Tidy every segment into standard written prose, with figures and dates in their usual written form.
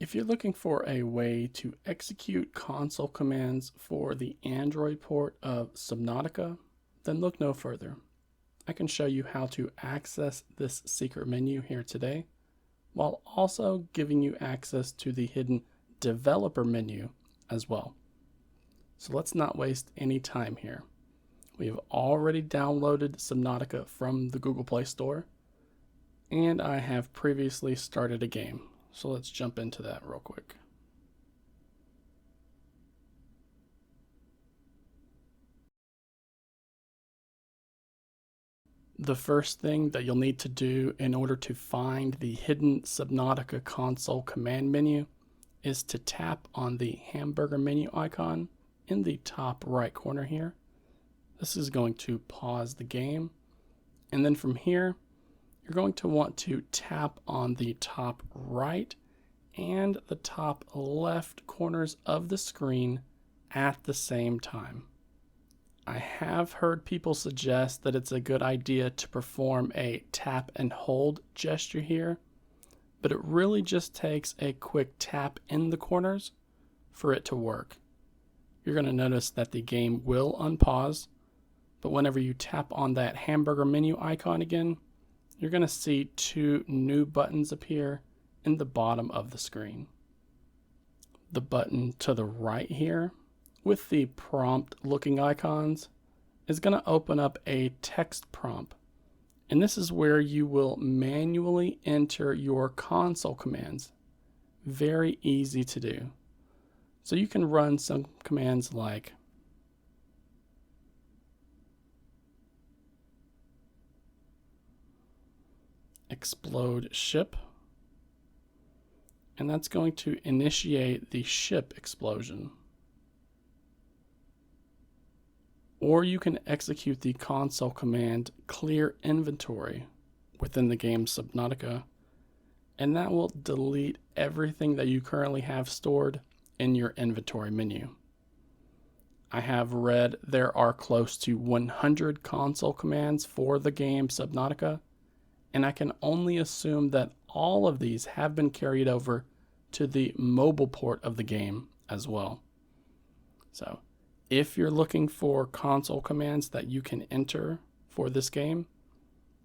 If you're looking for a way to execute console commands for the Android port of Subnautica, then look no further. I can show you how to access this secret menu here today, while also giving you access to the hidden developer menu as well. So let's not waste any time here. We have already downloaded Subnautica from the Google Play Store, and I have previously started a game. So let's jump into that real quick. The first thing that you'll need to do in order to find the hidden Subnautica console command menu is to tap on the hamburger menu icon in the top right corner here. This is going to pause the game, and then from here you're going to want to tap on the top right and the top left corners of the screen at the same time. I have heard people suggest that it's a good idea to perform a tap and hold gesture here, but it really just takes a quick tap in the corners for it to work. You're going to notice that the game will unpause, but whenever you tap on that hamburger menu icon again, you're going to see two new buttons appear in the bottom of the screen. The button to the right here with the prompt looking icons is going to open up a text prompt, and this is where you will manually enter your console commands. Very easy to do. So you can run some commands like explode ship, and that's going to initiate the ship explosion. Or you can execute the console command clear inventory within the game Subnautica, and that will delete everything that you currently have stored in your inventory menu. I have read there are close to 100 console commands for the game Subnautica, and I can only assume that all of these have been carried over to the mobile port of the game as well. So if you're looking for console commands that you can enter for this game,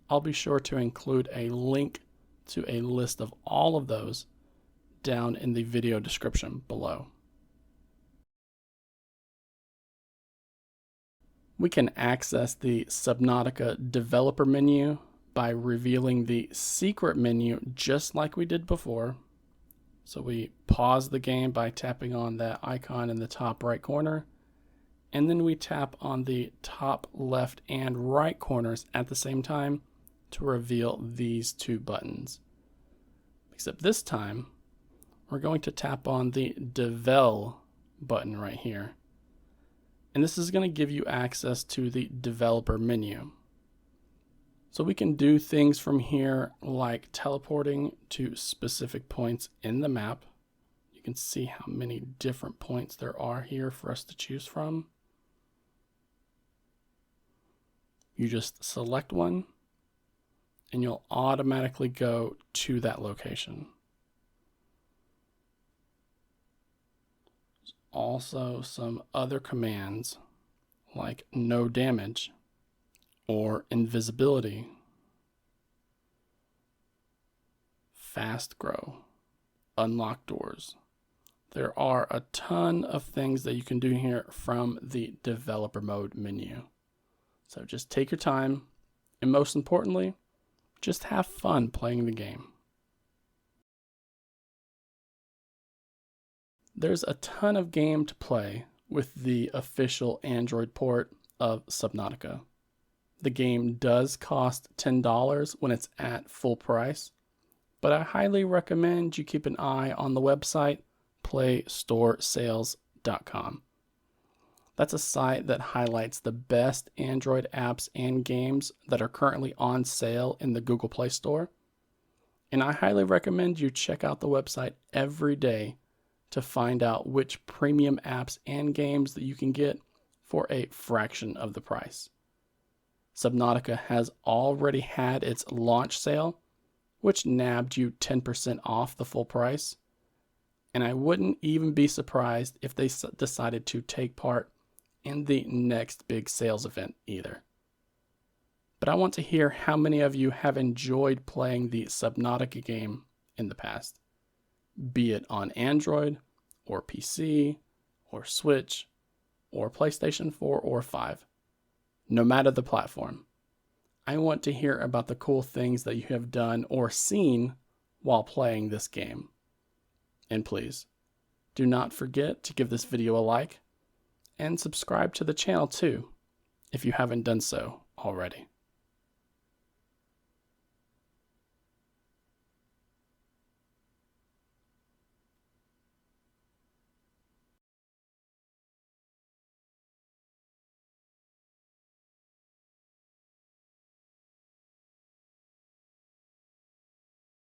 I'll be sure to include a link to a list of all of those down in the video description below. We can access the Subnautica developer menu by revealing the secret menu just like we did before. So we pause the game by tapping on that icon in the top right corner, and then we tap on the top left and right corners at the same time to reveal these two buttons. Except this time, we're going to tap on the Devel button right here. And this is going to give you access to the developer menu. So we can do things from here like teleporting to specific points in the map. You can see how many different points there are here for us to choose from. You just select one and you'll automatically go to that location. There's also some other commands like no damage or invisibility, fast grow, unlock doors. There are a ton of things that you can do here from the developer mode menu. So just take your time, and most importantly, just have fun playing the game. There's a ton of game to play with the official Android port of Subnautica. The game does cost $10 when it's at full price, but I highly recommend you keep an eye on the website playstoresales.com. That's a site that highlights the best Android apps and games that are currently on sale in the Google Play Store. And I highly recommend you check out the website every day to find out which premium apps and games that you can get for a fraction of the price. Subnautica has already had its launch sale, which nabbed you 10% off the full price. and I wouldn't even be surprised if they decided to take part in the next big sales event either. But I want to hear how many of you have enjoyed playing the Subnautica game in the past, be it on Android or PC or Switch or PlayStation 4 or 5. No matter the platform, I want to hear about the cool things that you have done or seen while playing this game. And please, do not forget to give this video a like and subscribe to the channel too, if you haven't done so already.